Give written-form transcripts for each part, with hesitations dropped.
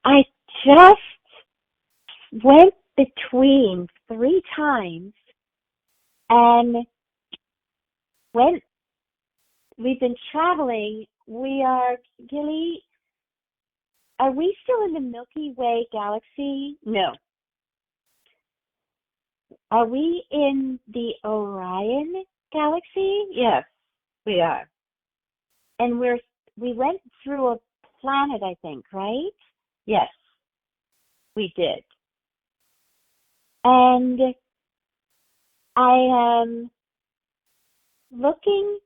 I just went between 3 times and when we've been traveling, Gilly, are we still in the Milky Way galaxy? No. Are we in the Orion Galaxy? Yes, we are. And we went through a planet, I think, right? Yes, we did. And I am looking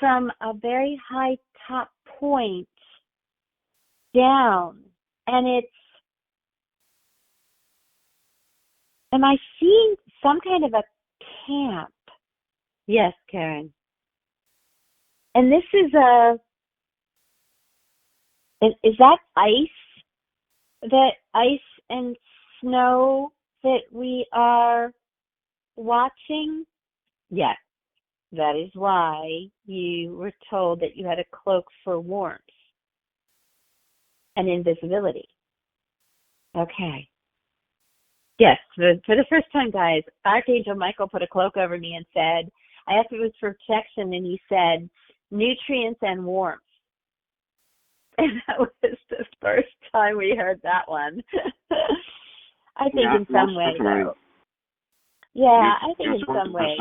from a very high top point down, and am I seeing some kind of a camp? Yes, Karen. And this is is that ice? That ice and snow that we are watching? Yes, that is why you were told that you had a cloak for warmth and invisibility. Okay. Yes, for the first time, guys, Archangel Michael put a cloak over me and said, I asked if it was for protection, and he said, nutrients and warmth. And that was the first time we heard that one. I think in some way, though. Yeah, I think in some way.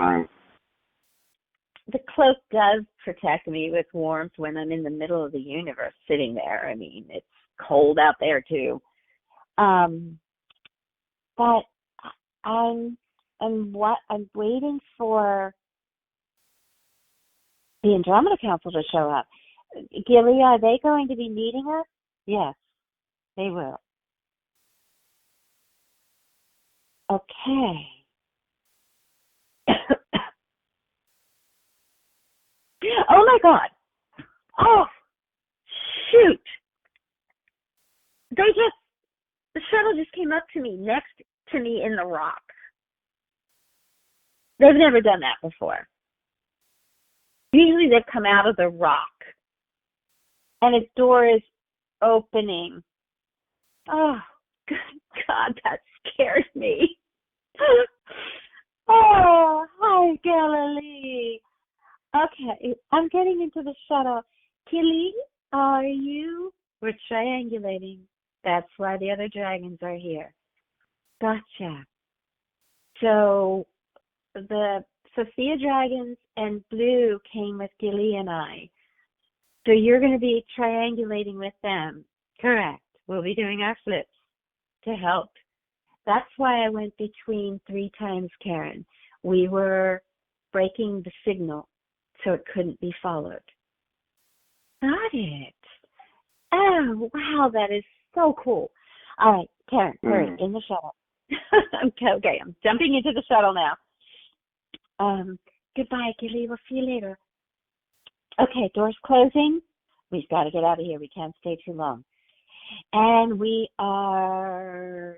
The cloak does protect me with warmth when I'm in the middle of the universe sitting there. I mean, it's cold out there, too. But I'm waiting for the Andromeda Council to show up. Gilly, are they going to be meeting us? Yes, they will. Okay. Oh my God. Oh, shoot. The shuttle just came up to me, next to me in the rock. They've never done that before. Usually they've come out of the rock and a door is opening. Oh, God, that scared me. Oh, hi, Galilee. Okay, I'm getting into the shuttle. Gilly, are you? We're triangulating. That's why the other dragons are here. Gotcha. So the Sophia dragons and Blue came with Gilly and I. So you're going to be triangulating with them. Correct. We'll be doing our flips to help. That's why I went between 3 times, Karen. We were breaking the signal so it couldn't be followed. Got it. Oh, wow, that is so cool. All right, Karen, hurry, in the shuttle. Okay, I'm jumping into the shuttle now. Goodbye, Gilly. We'll see you later. Okay, doors closing. We've got to get out of here. We can't stay too long. And we are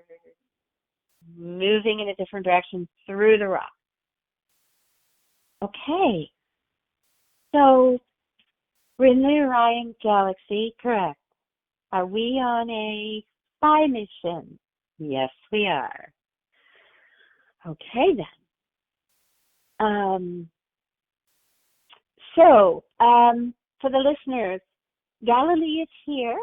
moving in a different direction through the rock. Okay. So we're in the Orion Galaxy, correct? Are we on a spy mission? Yes, we are. Okay, then. For the listeners, Galilee is here,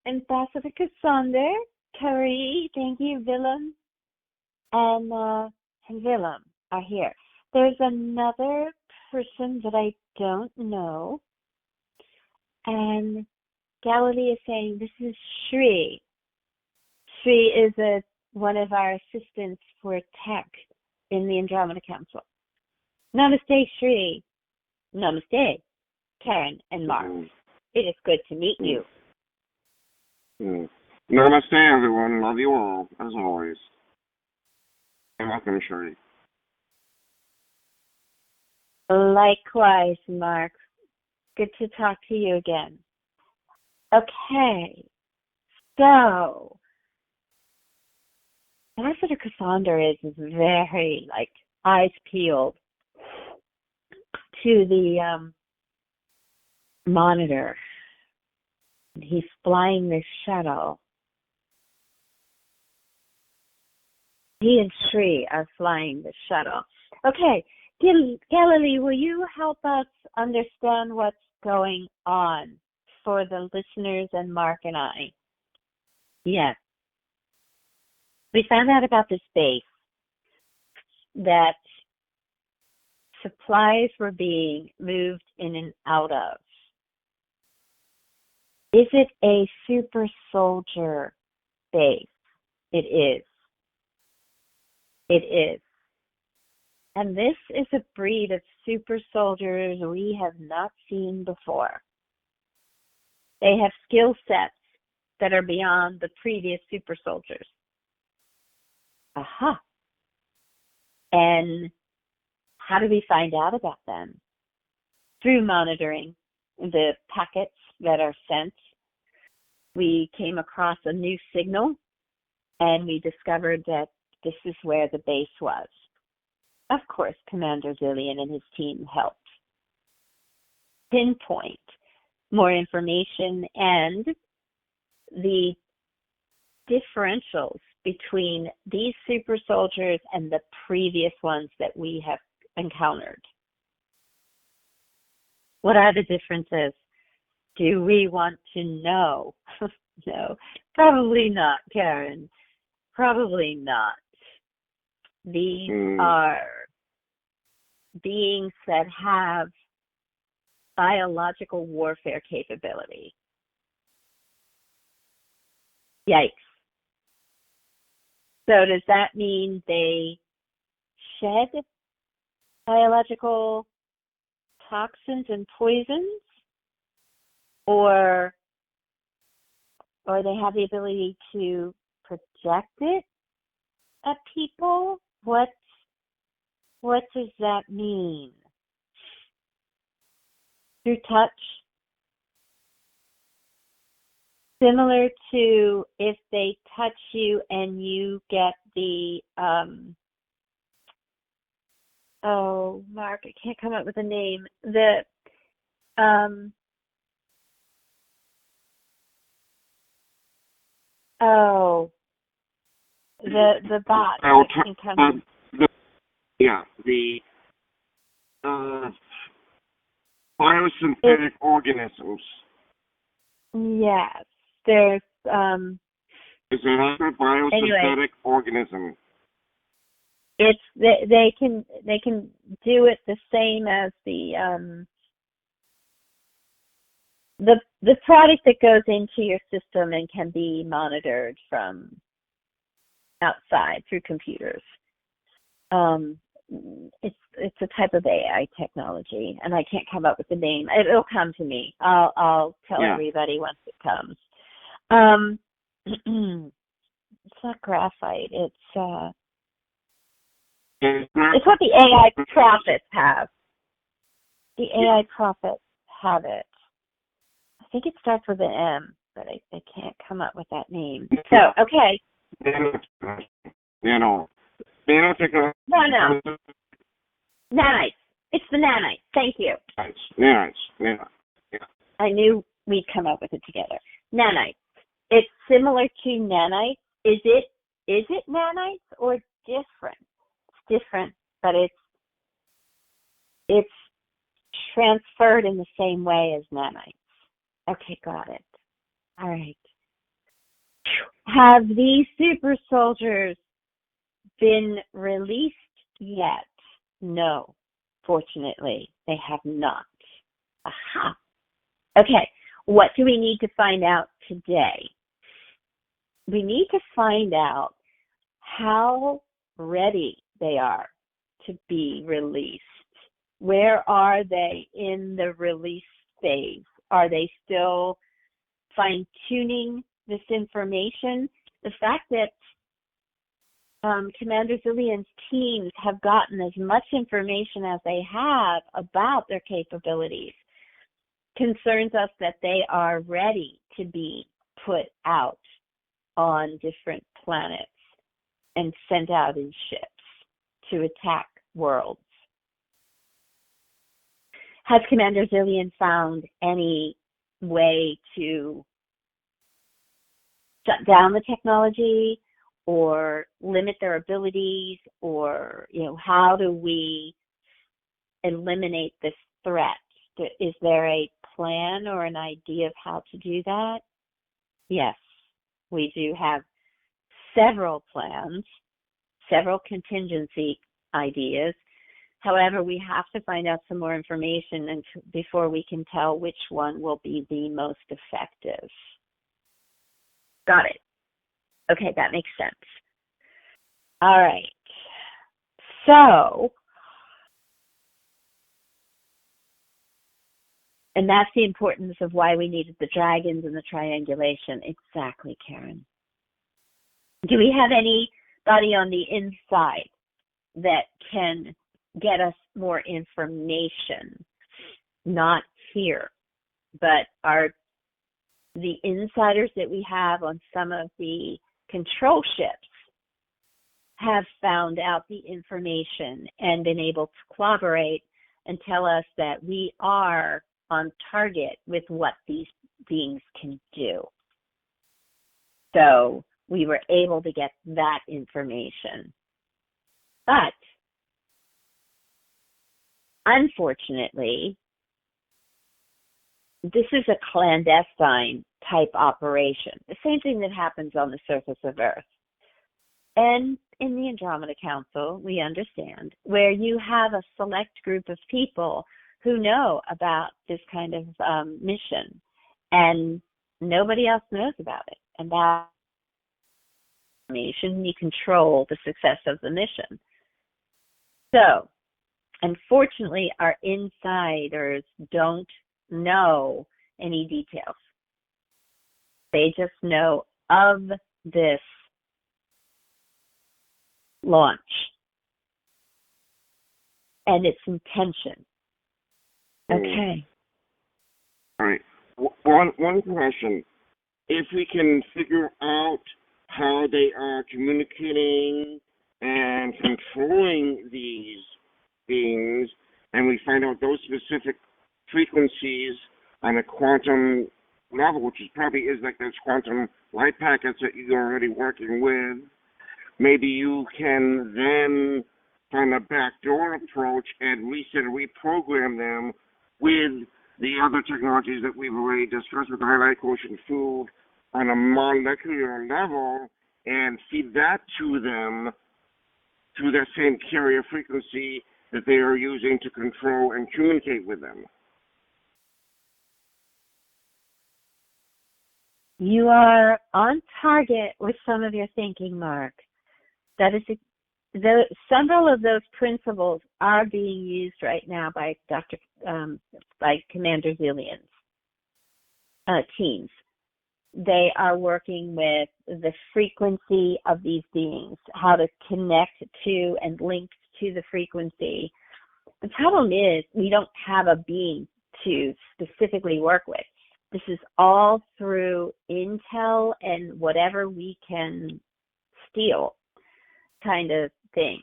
Ambassador Cassander, Carrie, thank you, Willem, and Willem are here. There's another person that I don't know, and Galilee is saying this is Shri. Shri is one of our assistants for tech in the Andromeda Council. Namaste, Shri. Namaste, Karen and Mark. It is good to meet you. Namaste, everyone. Love you all, as always. And welcome, Shri. Likewise, Mark. Good to talk to you again. Okay. So, Ambassador Cassander is very, eyes peeled to the monitor. He's flying this shuttle. He and Sri are flying the shuttle. Okay, Galilee, will you help us understand what's going on for the listeners and Mark and I? Yes. We found out about this base that supplies were being moved in and out of. Is it a super soldier base? It is. It is. And this is a breed of super soldiers we have not seen before. They have skill sets that are beyond the previous super soldiers. Aha. And how do we find out about them? Through monitoring the packets that are sent. We came across a new signal, and we discovered that this is where the base was. Of course, Commander Zillion and his team helped pinpoint more information and the differentials between these super soldiers and the previous ones that we have encountered. What are the differences? Do we want to know? No, probably not, Karen. Probably not. These are beings that have biological warfare capability. Yikes. So does that mean they shed biological toxins and poisons? Or they have the ability to project it at people? What does that mean? Through touch? Similar to if they touch you and you get the, Mark, I can't come up with a name. The, the bot. The biosynthetic organisms. Yes, there's It's another biosynthetic organism. It's they can do it the same as the product that goes into your system and can be monitored from outside through computers. It's a type of AI technology, and I can't come up with the name. It'll come to me. I'll tell everybody once it comes. It's not graphite. It's what the AI prophets have. The AI prophets have it. I think it starts with an M, but I can't come up with that name. So, okay. Nanotechnology. No. Nanites. It's the nanites. Thank you. Nanites. Yeah. I knew we'd come up with it together. Nanites. It's similar to nanites. Is it nanites or different? It's different, but it's transferred in the same way as nanites. Okay, got it. All right. Have these super soldiers been released yet? No, fortunately, they have not. Aha. Okay, what do we need to find out today? We need to find out how ready they are to be released. Where are they in the release phase? Are they still fine-tuning this information? The fact that Commander Zillion's teams have gotten as much information as they have about their capabilities concerns us that they are ready to be put out on different planets and sent out in ships to attack worlds. Has Commander Zillion found any way to shut down the technology or limit their abilities, or, how do we eliminate this threat? Is there a plan or an idea of how to do that? Yes, we do have several plans, several contingency ideas. However, we have to find out some more information before we can tell which one will be the most effective. Got it. Okay, that makes sense. All right. So, and that's the importance of why we needed the dragons and the triangulation. Exactly, Karen. Do we have anybody on the inside that can get us more information? Not here, but are the insiders that we have on some of the control ships have found out the information and been able to collaborate and tell us that we are on target with what these beings can do. So we were able to get that information. But unfortunately, this is a clandestine type operation, the same thing that happens on the surface of Earth. And in the Andromeda Council, we understand, where you have a select group of people who know about this kind of mission, and nobody else knows about it. And that information, you control the success of the mission. So, unfortunately, our insiders don't know any details. They just know of this launch and its intention. Okay. All right. One question. If we can figure out how they are communicating and controlling these beings, and we find out those specific frequencies on a quantum level, which probably is like those quantum light packets that you're already working with, maybe you can then find a backdoor approach and reset or reprogram them with the other technologies that we've already discussed with the highlight quotient food on a molecular level, and feed that to them through that same carrier frequency that they are using to control and communicate with them. You are on target with some of your thinking, Mark. That is, several of those principles are being used right now by by Commander Zillion's teams. They are working with the frequency of these beings, how to connect to and link to the frequency. The problem is we don't have a being to specifically work with. This is all through intel and whatever we can steal kind of thing.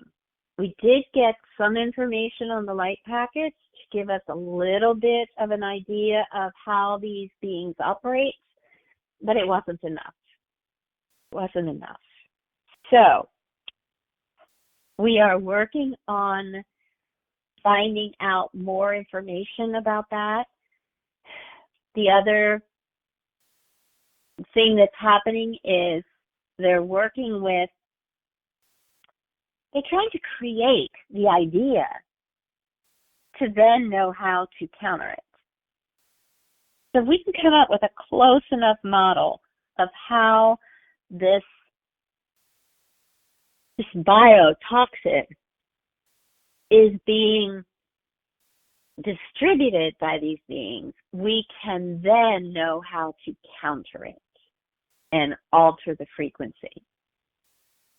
We did get some information on the light packets to give us a little bit of an idea of how these beings operate, but it wasn't enough. It wasn't enough. So we are working on finding out more information about that. The other thing that's happening is they're trying to create the idea to then know how to counter it. So we can come up with a close enough model of how this biotoxin is being distributed by these beings, we can then know how to counter it and alter the frequency.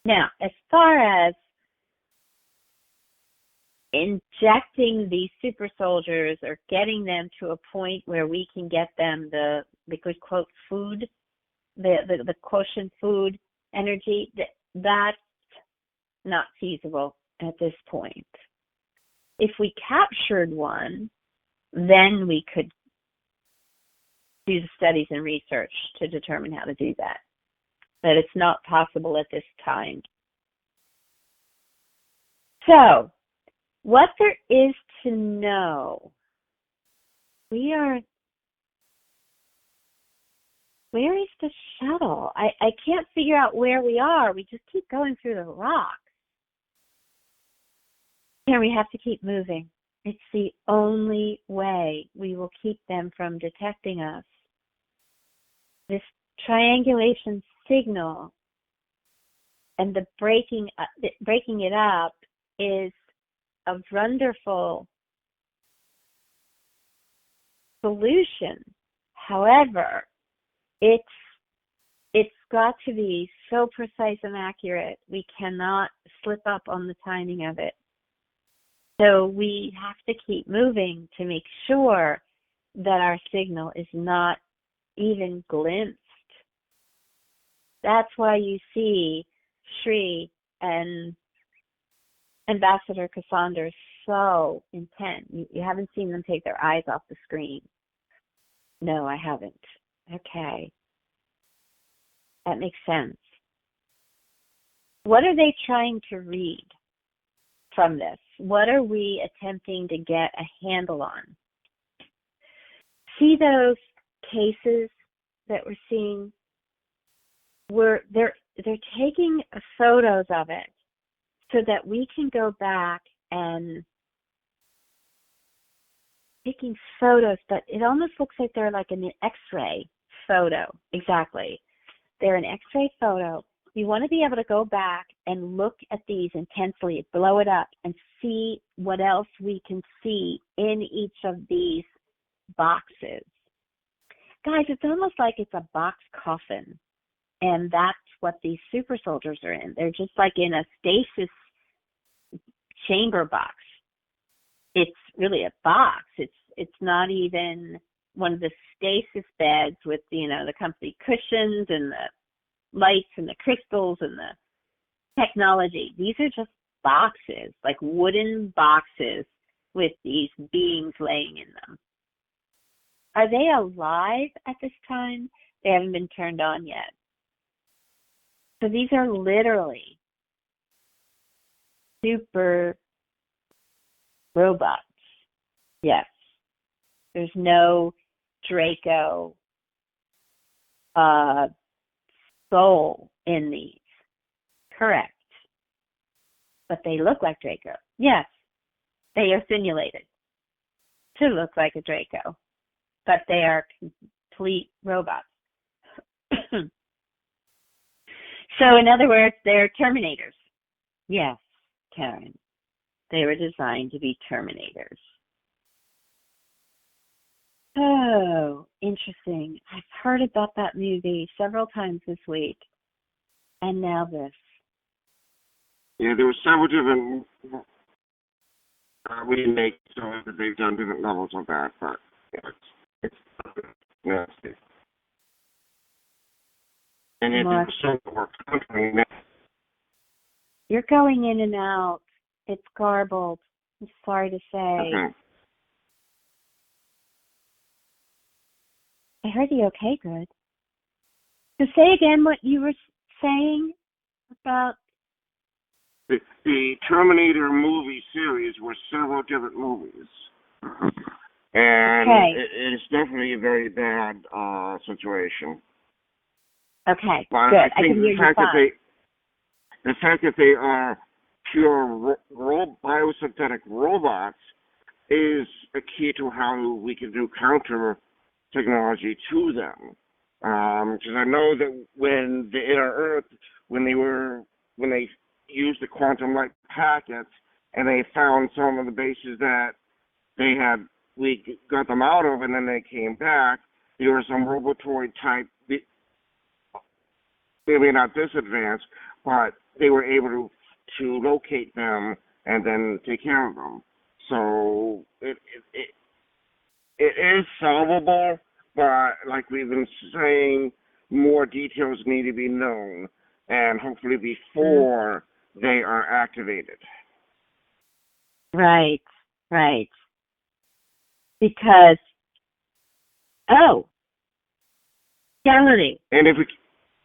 Now, as far as injecting these super soldiers or getting them to a point where we can get them the good quote food, the quotient food energy, that's not feasible at this point. If we captured one, then we could do the studies and research to determine how to do that. that it's not possible at this time. So, what there is to know, where is the shuttle? I can't figure out where we are. We just keep going through the rocks. And we have to keep moving. It's the only way we will keep them from detecting us. This triangulation signal and the breaking it up is a wonderful solution. However, it's got to be so precise and accurate. We cannot slip up on the timing of it. So we have to keep moving to make sure that our signal is not even glimpsed. That's why you see Shri and Ambassador Cassandra so intent. You haven't seen them take their eyes off the screen. No, I haven't. Okay. That makes sense. What are they trying to read from this? What are we attempting to get a handle on? See those cases that we're seeing? They're taking photos of it so that we can go back and taking photos, but it almost looks like they're like an X-ray photo. Exactly. They're an X-ray photo. You want to be able to go back and look at these intensely, blow it up, and see what else we can see in each of these boxes. Guys, it's almost like it's a box coffin, and that's what these super soldiers are in. They're just like in a stasis chamber box. It's really a box. It's not even one of the stasis beds with, the comfy cushions and the lights and the crystals and the technology. These are just boxes, like wooden boxes with these beings laying in them. Are they alive at this time? They haven't been turned on yet. So these are literally super robots. Yes. There's no Draco soul in these. Correct. But they look like Draco. Yes. They are simulated to look like a Draco. But they are complete robots. So in other words, they're Terminators. Yes, Karen. They were designed to be Terminators. Oh, interesting. I've heard about that movie several times this week. And now this. Yeah, there were several different remakes, so that they've done different levels of that, but it's nasty. And it was so work countering that. You're going in and out. It's garbled. I'm sorry to say. Okay. I heard you okay, good. So say again what you were saying about... The Terminator movie series were several different movies. And okay. It is definitely a very bad situation. Okay, but good. I can hear you fine. The fact that they are pure biosynthetic robots is a key to how we can do counter technology to them. Because I know that when the Inner Earth, when they used the quantum light packets and they found some of the bases that we got them out of, and then they came back, there were some robotoid type, maybe not this advanced, but they were able to locate them and then take care of them. So it is solvable, but like we've been saying, more details need to be known, and hopefully before they are activated. Right. Because, Galaxy. And if we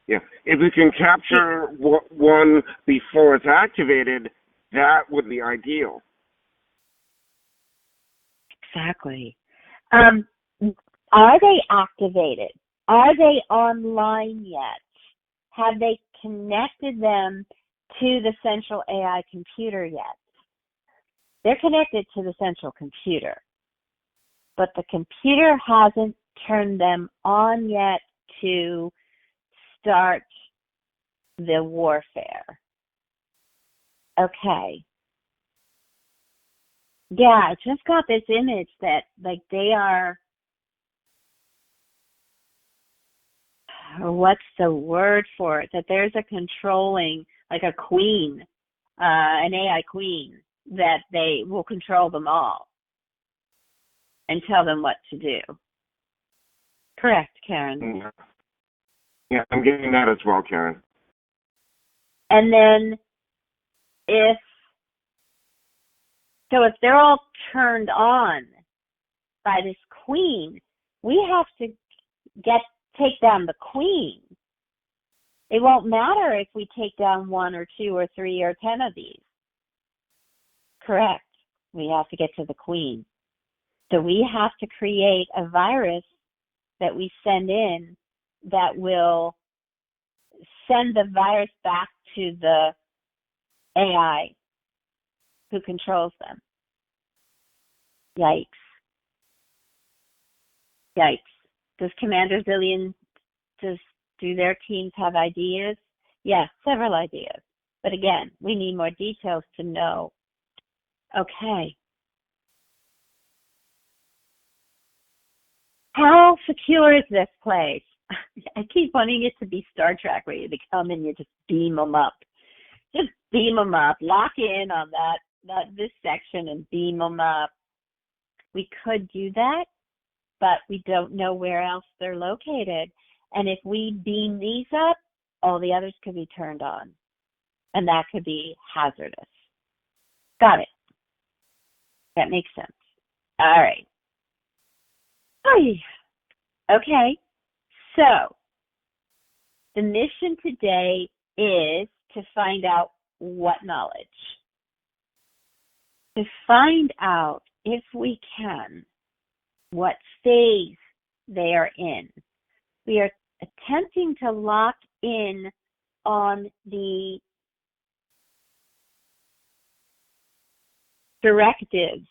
Yeah. If we can capture one before it's activated, that would be ideal. Exactly. Are they activated? Are they online yet? Have they connected them to the central AI computer yet? They're connected to the central computer, but the computer hasn't turned them on yet to start the warfare. Okay. Yeah, I just got this image that like they are, or what's the word for it, that there's a controlling, like a queen, an AI queen, that they will control them all and tell them what to do. Correct, Karen. Yeah, I'm getting that as well, Karen. And then if they're all turned on by this queen, we have to take down the queen. It won't matter if we take down 1 or 2 or 3 or 10 of these. Correct. We have to get to the queen. So we have to create a virus that we send in that will send the virus back to the AI who controls them. Yikes. Yikes. Does Commander Zillion, do their teams have ideas? Yes, several ideas. But again, we need more details to know. Okay. How secure is this place? I keep wanting it to be Star Trek, where you come and you just beam them up. Just beam them up. Lock in on this section and beam them up. We could do that, but we don't know where else they're located. And if we beam these up, all the others could be turned on. And that could be hazardous. Got it. That makes sense. All right. Okay. So, the mission today is to find out what knowledge? To find out, if we can, what phase they are in. We are attempting to lock in on the directives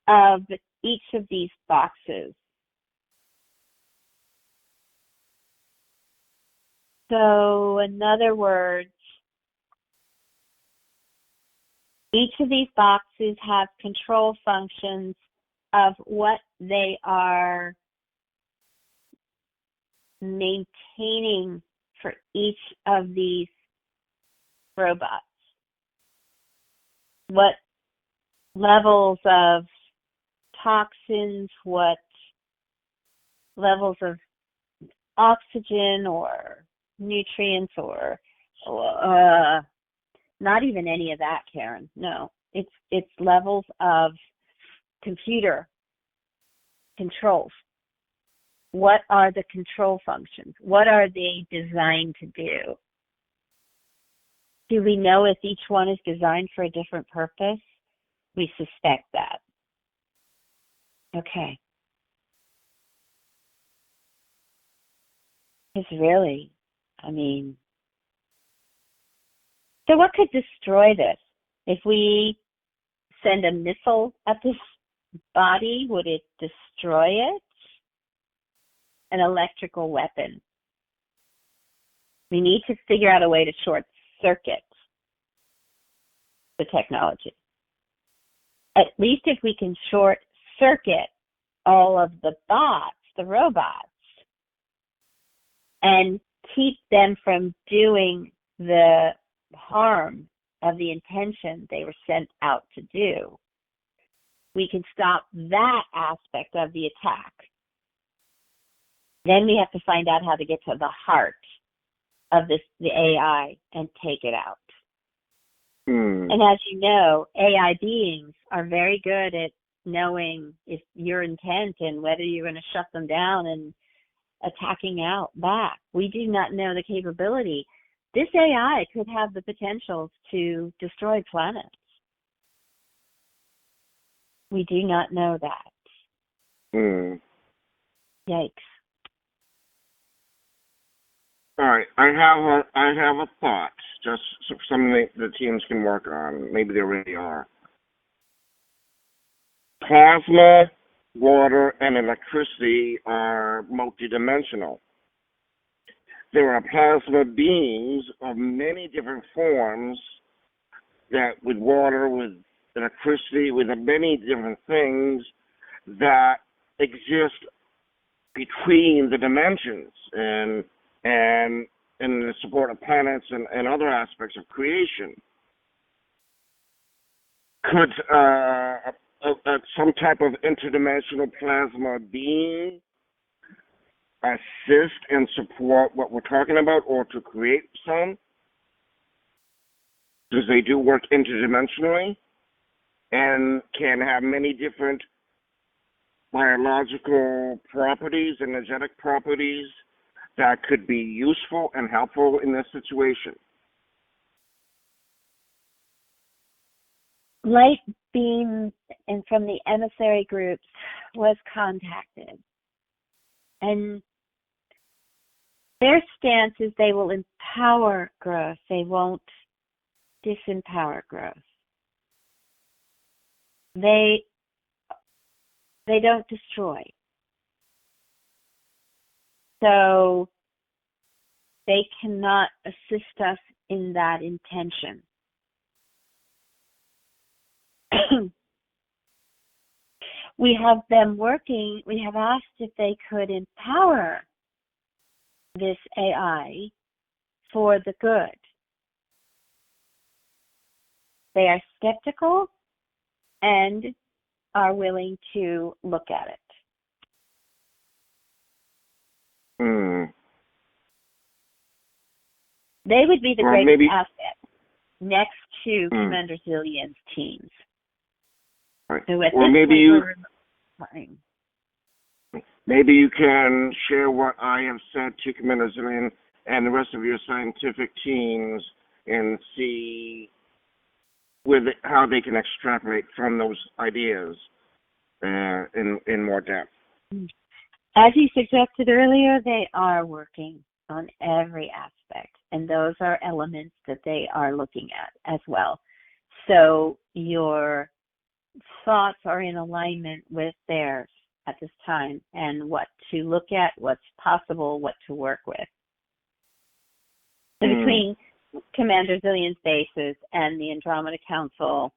of each of these boxes. So, in other words, each of these boxes have control functions of what they are maintaining for each of these robots. What levels of toxins, what levels of oxygen or nutrients or not even any of that, Karen. No, it's levels of computer controls. What are the control functions? What are they designed to do? Do we know if each one is designed for a different purpose? We suspect that. Okay. It's really, so what could destroy this? If we send a missile at this body, would it destroy it? An electrical weapon. We need to figure out a way to short circuit the technology. At least if we can short circuit all of the bots, the robots, and keep them from doing the harm of the intention they were sent out to do, we can stop that aspect of the attack. Then we have to find out how to get to the heart of the AI and take it out. And as you know, AI beings are very good at knowing if your intent and whether you're going to shut them down and attacking out back. We do not know the capability. This AI could have the potential to destroy planets. We do not know that. Yikes. All right, I have a thought, just something the teams can work on. Maybe they already are. Plasma, water, and electricity are multidimensional. There are plasma beings of many different forms that, with water, with electricity, with many different things that exist between the dimensions and the support of planets and other aspects of creation. Could some type of interdimensional plasma being assist and support what we're talking about, or to create some? Because they do work interdimensionally and can have many different biological properties, energetic properties that could be useful and helpful in this situation. Light beam and from the emissary groups was contacted, and their stance is they will empower growth. They won't disempower growth. They don't destroy. So they cannot assist us in that intention. We have them working, we have asked if they could empower this AI for the good. They are skeptical and are willing to look at it. They would be the greatest asset next to Commander Zillion's teams. Right. So at or this maybe you can share what I have said to Commander Zillion and the rest of your scientific teams and see how they can extrapolate from those ideas in more depth. As you suggested earlier, they are working on every aspect, and those are elements that they are looking at as well. So your thoughts are in alignment with theirs at this time, and what to look at, what's possible, what to work with. So between Commander Zillion's bases and the Andromeda Council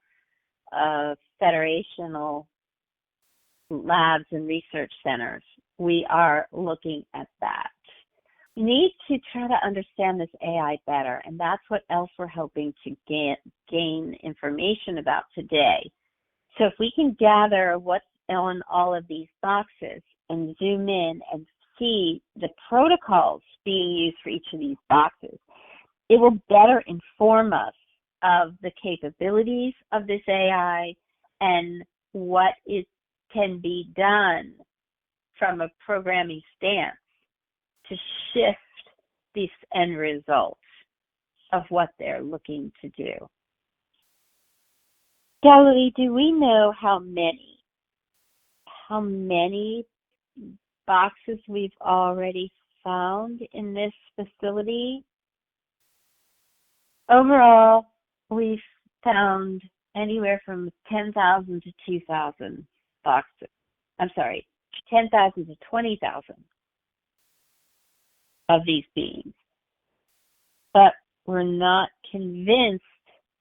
federational labs and research centers, we are looking at that. We need to try to understand this AI better, and that's what else we're hoping to gain information about today. So if we can gather what's on all of these boxes and zoom in and see the protocols being used for each of these boxes, it will better inform us of the capabilities of this AI and what can be done from a programming stance to shift these end results of what they're looking to do. Galilee, do we know how many boxes we've already found in this facility? Overall, we've found anywhere from 10,000 to 2,000 boxes. 10,000 to 20,000 of these beings. But we're not convinced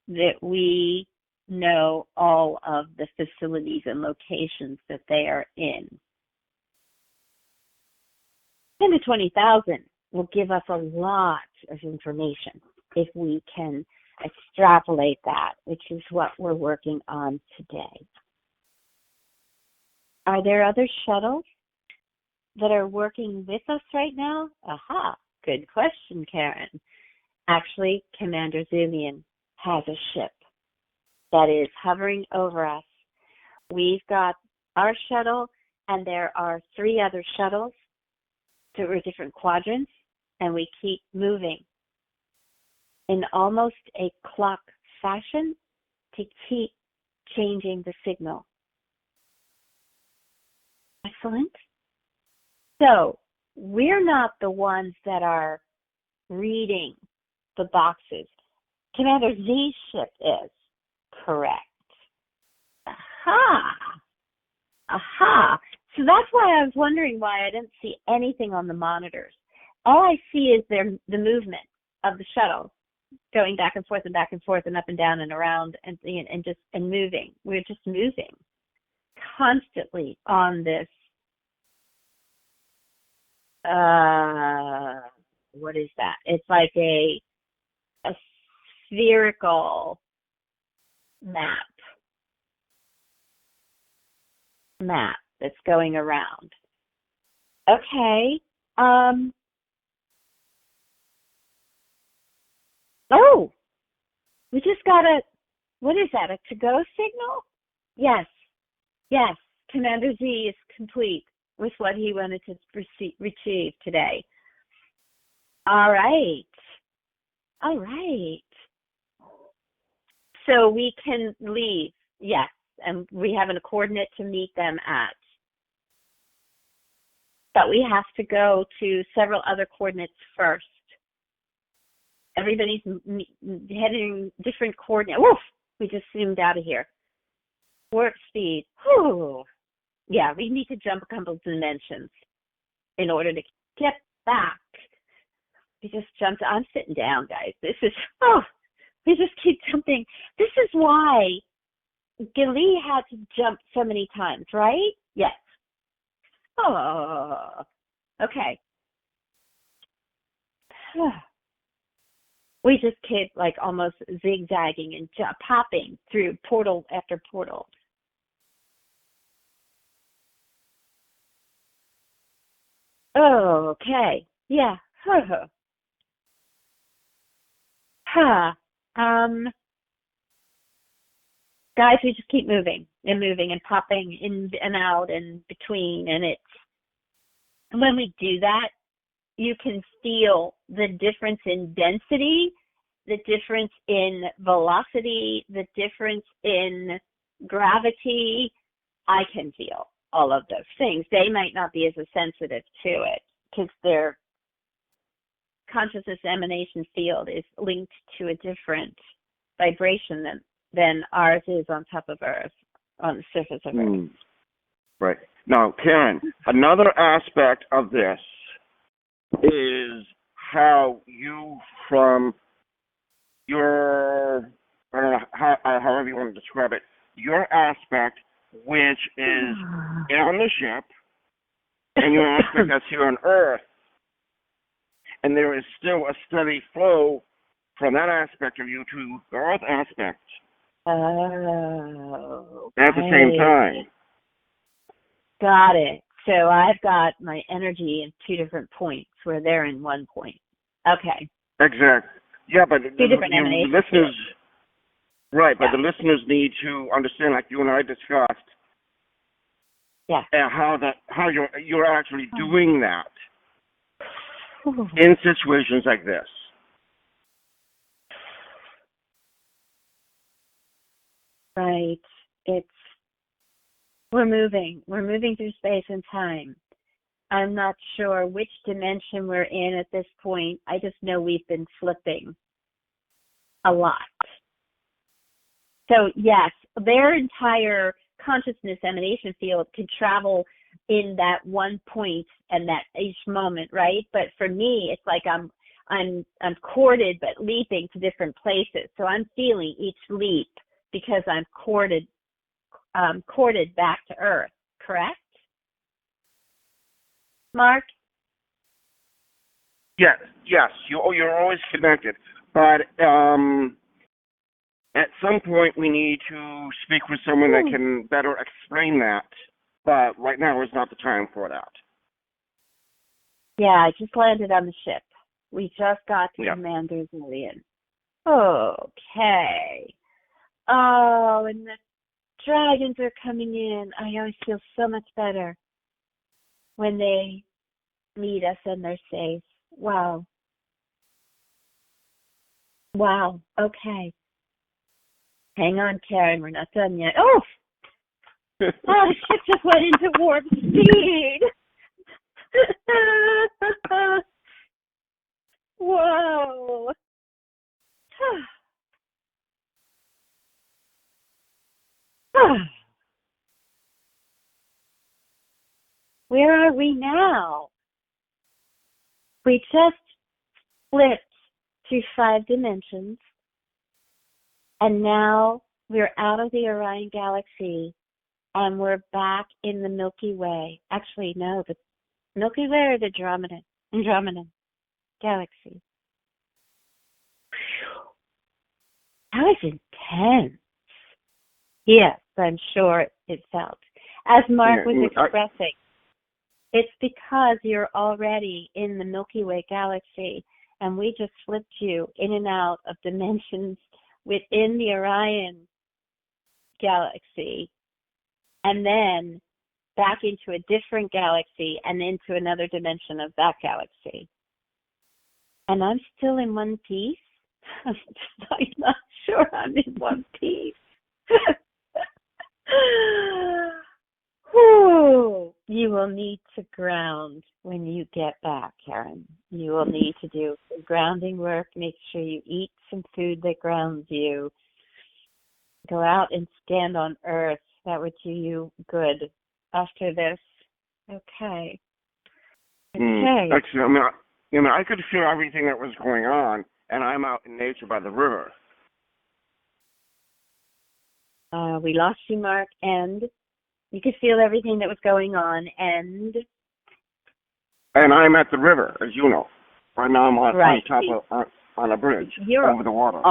that we know all of the facilities and locations that they are in. 10 to 20,000 will give us a lot of information if we can extrapolate that, which is what we're working on today. Are there other shuttles that are working with us right now? Aha, good question, Karen. Actually, Commander Zillion has a ship that is hovering over us. We've got our shuttle, and there are 3 other shuttles through different quadrants, and we keep moving in almost a clock fashion to keep changing the signal. Excellent. So we're not the ones that are reading the boxes. Commander Z's ship is. Correct. Aha! Aha! So that's why I was wondering why I didn't see anything on the monitors. All I see is the movement of the shuttle going back and forth and up and down and around and moving. We're just moving constantly on this. What is that? It's like a spherical map that's going around. Okay. Oh, we just got what is that, a to-go signal? Yes. Commander Z is complete with what he wanted to retrieve today. All right. So we can leave, yes, and we have a coordinate to meet them at. But we have to go to several other coordinates first. Everybody's heading different coordinates. Woof! We just zoomed out of here. Warp speed. Whew. Yeah, we need to jump a couple of dimensions in order to get back. We just jumped. I'm sitting down, guys. We just keep jumping. This is why Gilly had to jump so many times, right? Yes. Oh, okay. We just keep like almost zigzagging and popping through portal after portal. Oh, okay. Yeah. Guys, we just keep moving and popping in and out and between, and when we do that, you can feel the difference in density, the difference in velocity, the difference in gravity. I can feel all of those things. They might not be as sensitive to it because their consciousness emanation field is linked to a different vibration than ours is on top of Earth, on the surface of Earth. Right. Now, Karen, another aspect of this is how you, from your, I don't know, however you want to describe it, your aspect, which is on the ship, and your aspect that's here on Earth, and there is still a steady flow from that aspect of you to the Earth aspect. Oh. At the same time. Got it. So I've got my energy in two different points where they're in one point. Okay. Exactly. Yeah, but two different the listeners, right? But the listeners need to understand, like you and I discussed, how you're actually doing that in situations like this. Right. We're moving through space and time. I'm not sure which dimension we're in at this point. I just know we've been flipping a lot. So yes, their entire consciousness emanation field can travel in that one point and that each moment, right? But for me, it's like I'm corded but leaping to different places. So I'm feeling each leap because I'm corded back to Earth, correct? Mark? Yes, you're always connected. But at some point we need to speak with someone that can better explain that. But right now is not the time for that. Yeah, I just landed on the ship. We just got to Commander Zillion. Okay. Oh, and the dragons are coming in. I always feel so much better when they meet us and they're safe. Wow. Wow. Okay. Hang on, Karen. We're not done yet. Oh! Oh, the ship just went into warp speed. Whoa. Where are we now? We just flipped through 5 dimensions, and now we're out of the Orion Galaxy, and we're back in the Milky Way. Actually, no, the Milky Way or the Andromeda Galaxy. That was intense. Yes, I'm sure it felt. As Mark was expressing, it's because you're already in the Milky Way galaxy, and we just flipped you in and out of dimensions within the Orion Galaxy, and then back into a different galaxy and into another dimension of that galaxy. And I'm still in one piece. I'm not sure I'm in one piece. Whew. You will need to ground when you get back, Karen. You will need to do some grounding work. Make sure you eat some food that grounds you. Go out and stand on Earth. That would do you good after this. Okay. Actually, I could feel everything that was going on, and I'm out in nature by the river. We lost you, Mark, and you could feel everything that was going on, and I'm at the river, as you know. Right now, I'm on top of on a bridge over the water.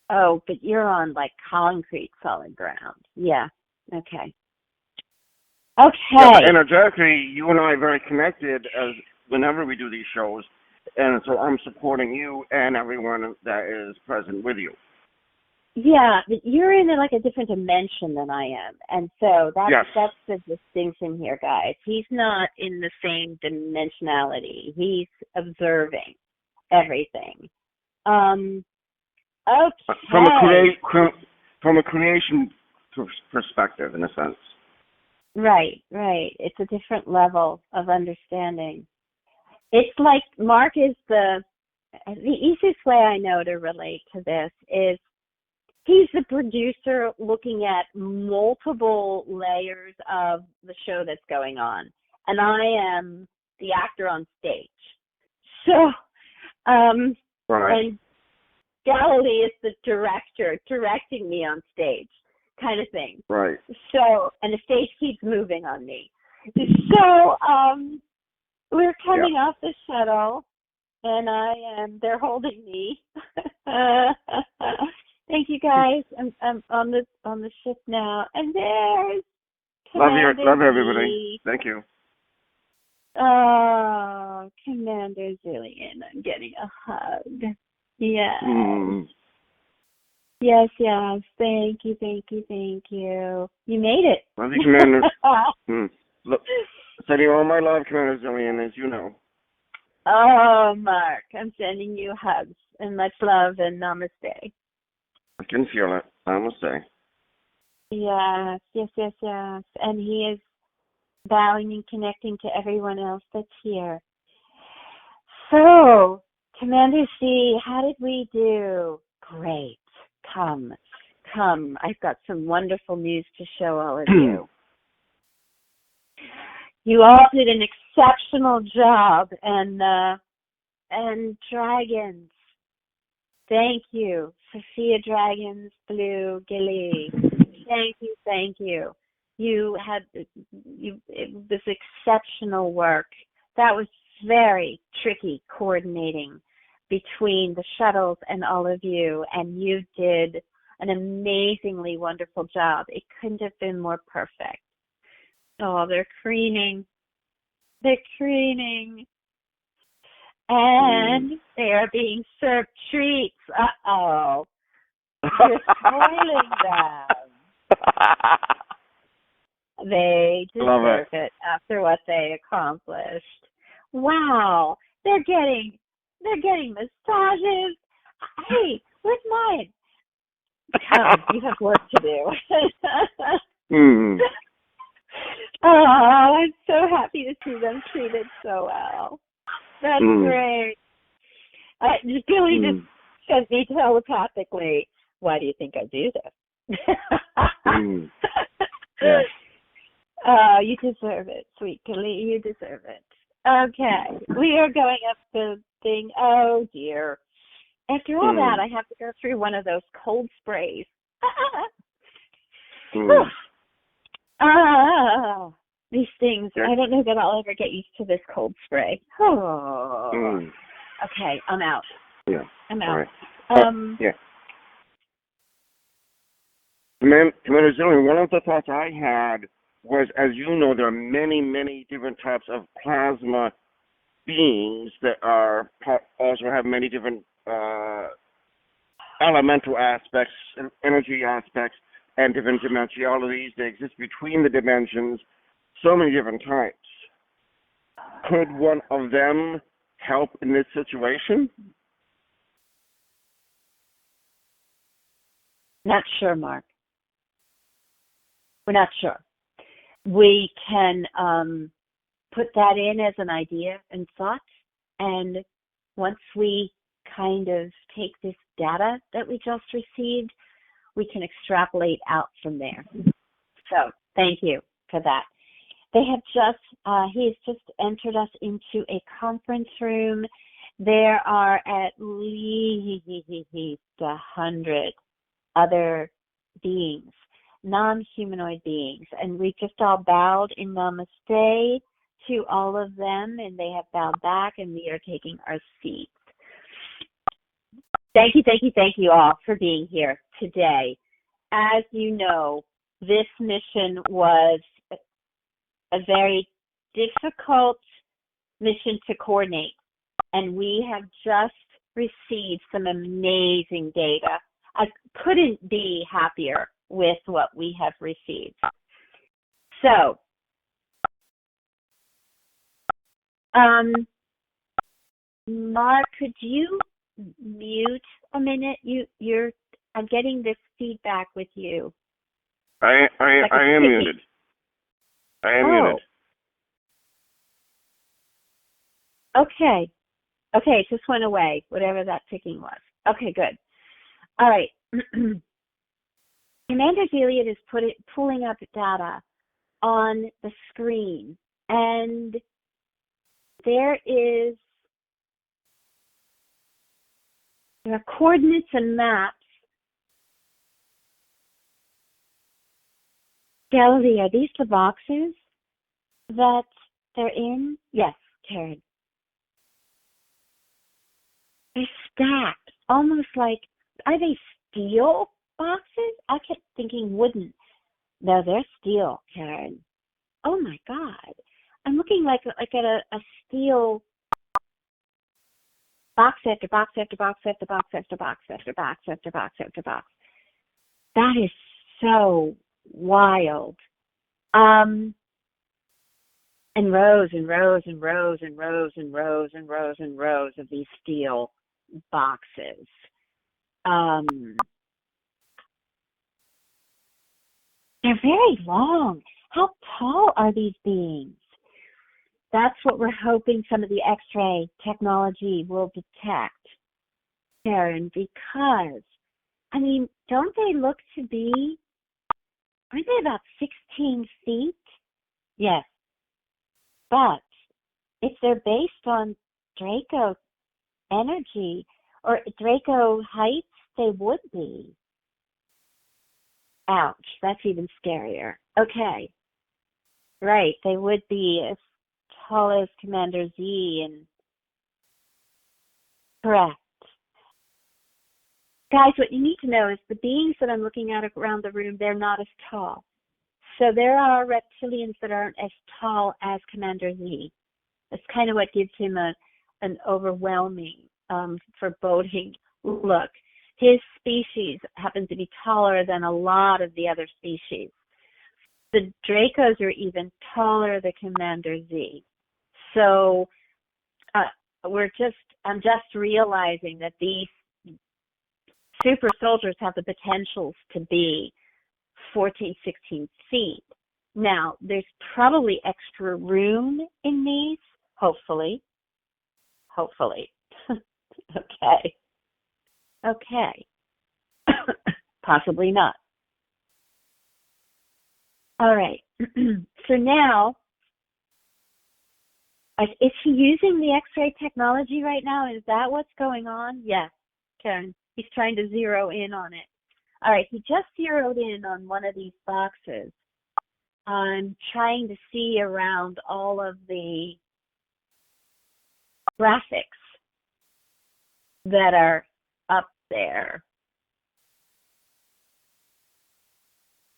But you're on like concrete, solid ground. Yeah. Okay. Yeah, energetically, you and I are very connected as whenever we do these shows, and so I'm supporting you and everyone that is present with you. Yeah, but you're in like a different dimension than I am, and so that's the distinction here, guys. He's not in the same dimensionality. He's observing everything. Okay. From a creation perspective, in a sense. Right. It's a different level of understanding. It's like Mark is the easiest way I know to relate to this is he's the producer looking at multiple layers of the show that's going on, and I am the actor on stage. So, and Galilee is the director directing me on stage, kind of thing. Right. So, and the stage keeps moving on me. So, we're coming off the shuttle, and they're holding me. Thank you, guys. I'm on the ship now, and there's Commander Love everybody. Thank you. Oh, Commander Zillion, I'm getting a hug. Yes. Yes. Thank you. You made it. Love you, Commander. Look, sending all my love, Commander Zillion, as you know. Oh, Mark, I'm sending you hugs and much love and namaste. I can feel it. Namaste. Yes. And he is bowing and connecting to everyone else that's here. So, Commander C, how did we do? Great. Come. I've got some wonderful news to show all of you. You all did an exceptional job, and dragons. Thank you, Sophia Dragons, Blue, Gilly. Thank you. It was exceptional work. That was very tricky coordinating between the shuttles and all of you, and you did an amazingly wonderful job. It couldn't have been more perfect. Oh, they're crooning. And they are being served treats. Uh-oh. You're spoiling them. They Love deserve it after what they accomplished. Wow, they're getting massages. Hey, where's mine? Come, you have work to do. Oh, I'm so happy to see them treated so well. That's great. Billy just sent me telepathically, why do you think I do this? Yeah. You deserve it, sweet Billy. You deserve it. Okay, we are going up the thing. Oh, dear. After all that, I have to go through one of those cold sprays. These things, I don't know that I'll ever get used to this cold spray. Okay, I'm out. Yeah. I'm out. Right. Yeah. Commander Zillion, one of the thoughts I had was, as you know, there are many, many different types of plasma beings that are also have many different elemental aspects, energy aspects, and different dimensionalities that exist between the dimensions. So many different types. Could one of them help in this situation? Not sure, Mark. We're not sure. We can put that in as an idea and thought, and once we kind of take this data that we just received, we can extrapolate out from there. So thank you for that. They have he's just entered us into a conference room. There are at least 100 other beings, non-humanoid beings, and we just all bowed in namaste to all of them, and they have bowed back, and we are taking our seats. Thank you all for being here today. As you know, this mission was a very difficult mission to coordinate, and we have just received some amazing data. I couldn't be happier with what we have received. So, Mark, could you mute a minute? I'm getting this feedback with you. I am muted. I am muted. Okay, it just went away, whatever that ticking was. Okay, good. All right. Commander Zillion is pulling up data on the screen, and there are coordinates and maps. Galilee, are these the boxes that they're in? Yes, Karen. They're stacked, almost like, are they steel boxes? I kept thinking wooden. No, they're steel, Karen. Oh my God. I'm looking like at a steel box after box after box after box after box after box after box after box. That is so wild. And rows and rows and rows and rows and rows and rows and rows of these steel boxes. They're very long. How tall are these beings? That's what we're hoping some of the X-ray technology will detect, Karen, because, don't they look to be, aren't they about 16 feet? Yes. But if they're based on Draco energy or Draco heights, they would be. Ouch, that's even scarier. Okay. Right, they would be as tall as Commander Z and correct. Guys, what you need to know is the beings that I'm looking at around the room, they're not as tall. So there are reptilians that aren't as tall as Commander Z. That's kind of what gives him an overwhelming, foreboding look. His species happens to be taller than a lot of the other species. the Dracos are even taller than Commander Z. So I'm just realizing that these super soldiers have the potentials to be 14, 16 feet. Now, there's probably extra room in these, hopefully. Okay. Possibly not. All right. So now, is he using the X-ray technology right now? Is that what's going on? Yes, Karen. He's trying to zero in on it. All right. He just zeroed in on one of these boxes. I'm trying to see around all of the graphics that are up there.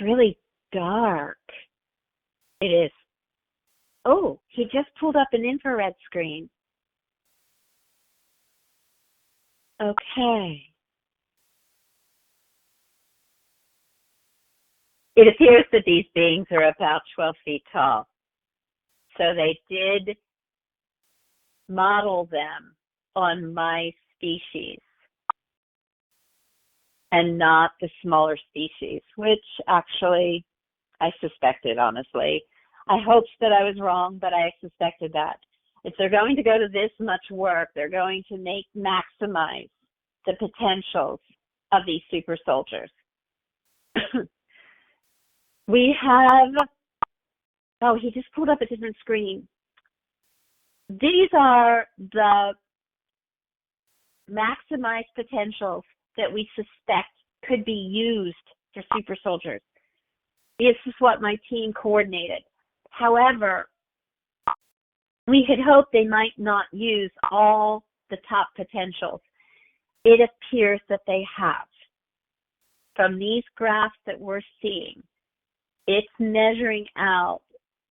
Really dark. It is. Oh, he just pulled up an infrared screen. Okay. It appears that these beings are about 12 feet tall. So they did model them on my species and not the smaller species, which actually I suspected, honestly. I hoped that I was wrong, but I suspected that. If they're going to go to this much work, they're going to maximize the potentials of these super soldiers. We have, he just pulled up a different screen. These are the maximized potentials that we suspect could be used for super soldiers. This is what my team coordinated. However, we had hoped they might not use all the top potentials. It appears that they have. From these graphs that we're seeing, it's measuring out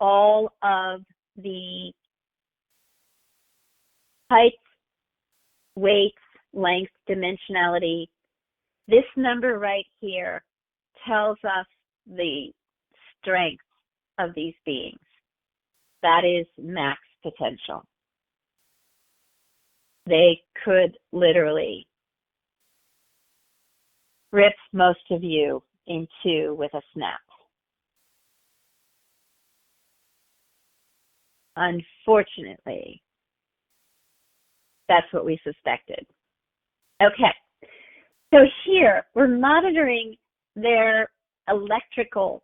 all of the heights, weights, length, dimensionality. This number right here tells us the strength of these beings. That is max potential. They could literally rip most of you in two with a snap. Unfortunately, that's what we suspected. Okay, so here we're monitoring their electrical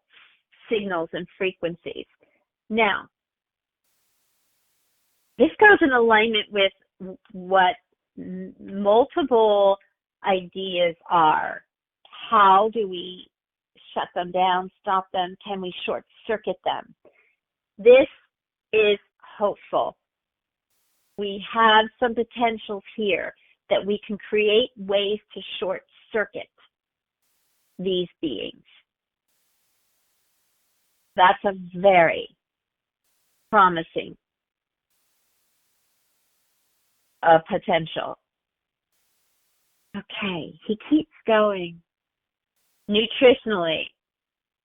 signals and frequencies. Now, this goes in alignment with what multiple ideas are. How do we shut them down, stop them? Can we short circuit them? This is hopeful. We have some potentials here that we can create ways to short circuit these beings. That's a very promising potential. Okay, he keeps going. Nutritionally,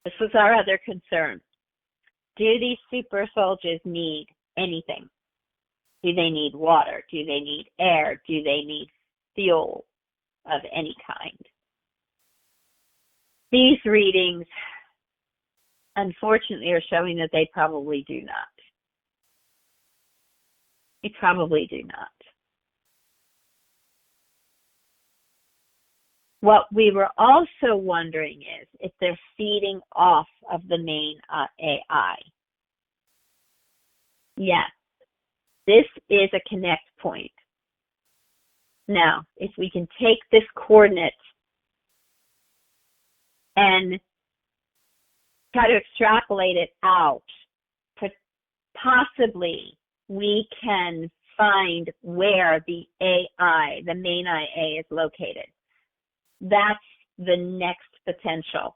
this was our other concern. Do these super soldiers need anything? Do they need water? Do they need air? Do they need fuel of any kind? These readings, unfortunately, are showing that they probably do not. They probably do not. What we were also wondering is if they're feeding off of the main AI. Yes, this is a connect point. Now, if we can take this coordinate and try to extrapolate it out, possibly we can find where the AI, the main IA, is located. That's the next potential.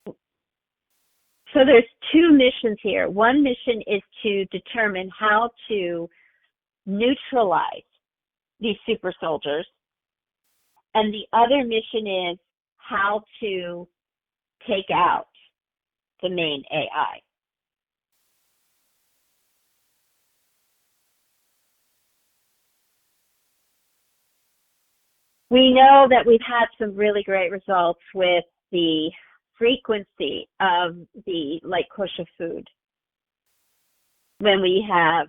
So there's two missions here. One mission is to determine how to neutralize these super soldiers. And the other mission is how to take out the main AI. We know that we've had some really great results with the frequency of the light kosher food when we have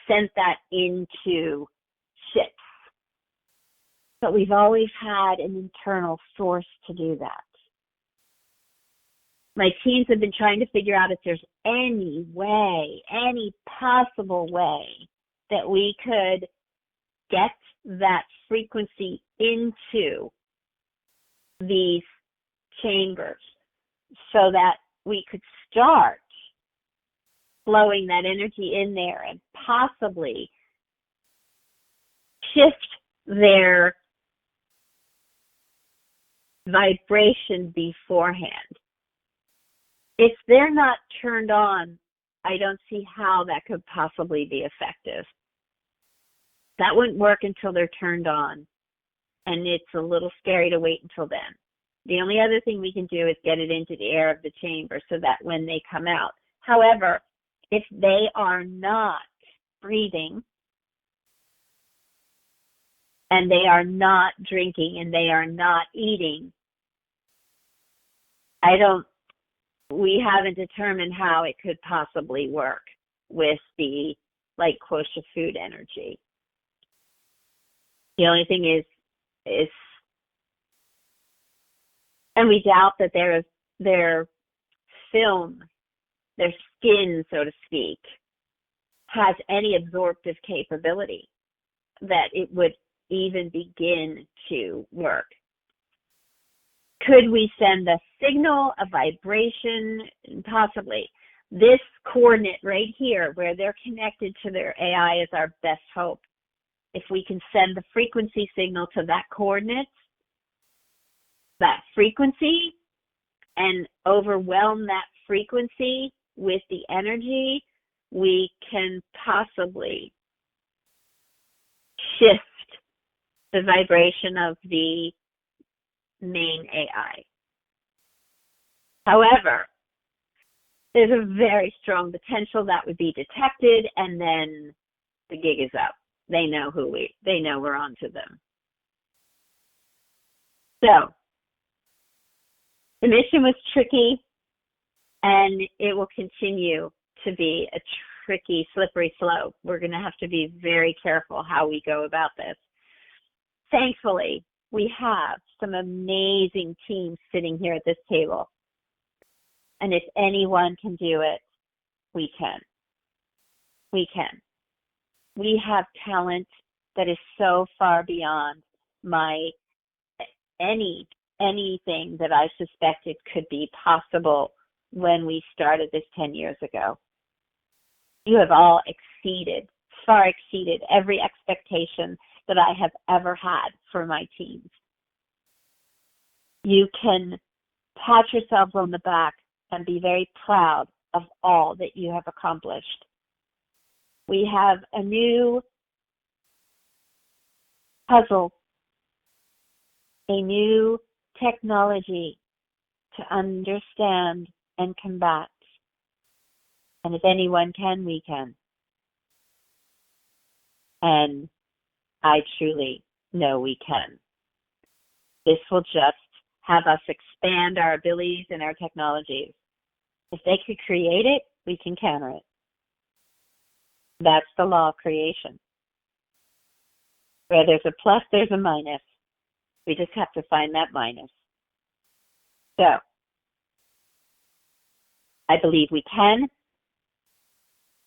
sent that into ships. But we've always had an internal source to do that. My teams have been trying to figure out if there's any way, any possible way that we could get that frequency into these chambers so that we could start flowing that energy in there and possibly shift their vibration beforehand. If they're not turned on, I don't see how that could possibly be effective. That wouldn't work until they're turned on, and it's a little scary to wait until then. The only other thing we can do is get it into the air of the chamber so that when they come out. However, if they are not breathing, and they are not drinking, and they are not eating, we haven't determined how it could possibly work with the light kosher food energy. The only thing is, and we doubt that their film, their skin, so to speak, has any absorptive capability that it would even begin to work. Could we send a signal, a vibration? Possibly. This coordinate right here, where they're connected to their AI, is our best hope. If we can send the frequency signal to that coordinate, that frequency, and overwhelm that frequency with the energy, we can possibly shift the vibration of the main AI. However, there's a very strong potential that would be detected, and then the gig is up. They know we're on to them. So, the mission was tricky, and it will continue to be a tricky, slippery slope. We're going to have to be very careful how we go about this. Thankfully, we have some amazing teams sitting here at this table. And if anyone can do it, we can. We can. We have talent that is so far beyond anything that I suspected could be possible when we started this 10 years ago. You have all far exceeded every expectation that I have ever had for my teams. You can pat yourselves on the back and be very proud of all that you have accomplished. We have a new puzzle, a new technology to understand and combat. And if anyone can, we can. And I truly know we can. This will just have us expand our abilities and our technologies. If they could create it, we can counter it. That's the law of creation. Where there's a plus, there's a minus. We just have to find that minus. So, I believe we can.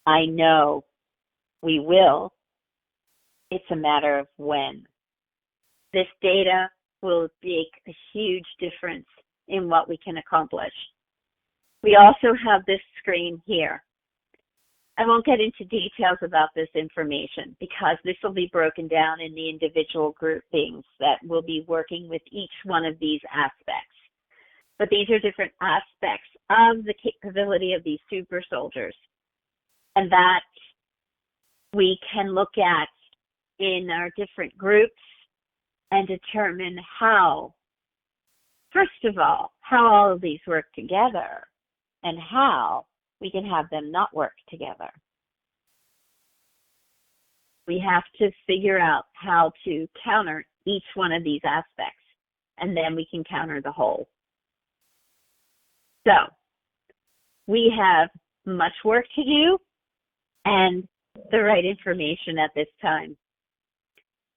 I know we will. It's a matter of when. This data will make a huge difference in what we can accomplish. We also have this screen here. I won't get into details about this information because this will be broken down in the individual groupings that will be working with each one of these aspects. But these are different aspects of the capability of these super soldiers, and that we can look at in our different groups and determine how, first of all, how all of these work together, and how we can have them not work together. We have to figure out how to counter each one of these aspects, and then we can counter the whole. So, we have much work to do and the right information at this time.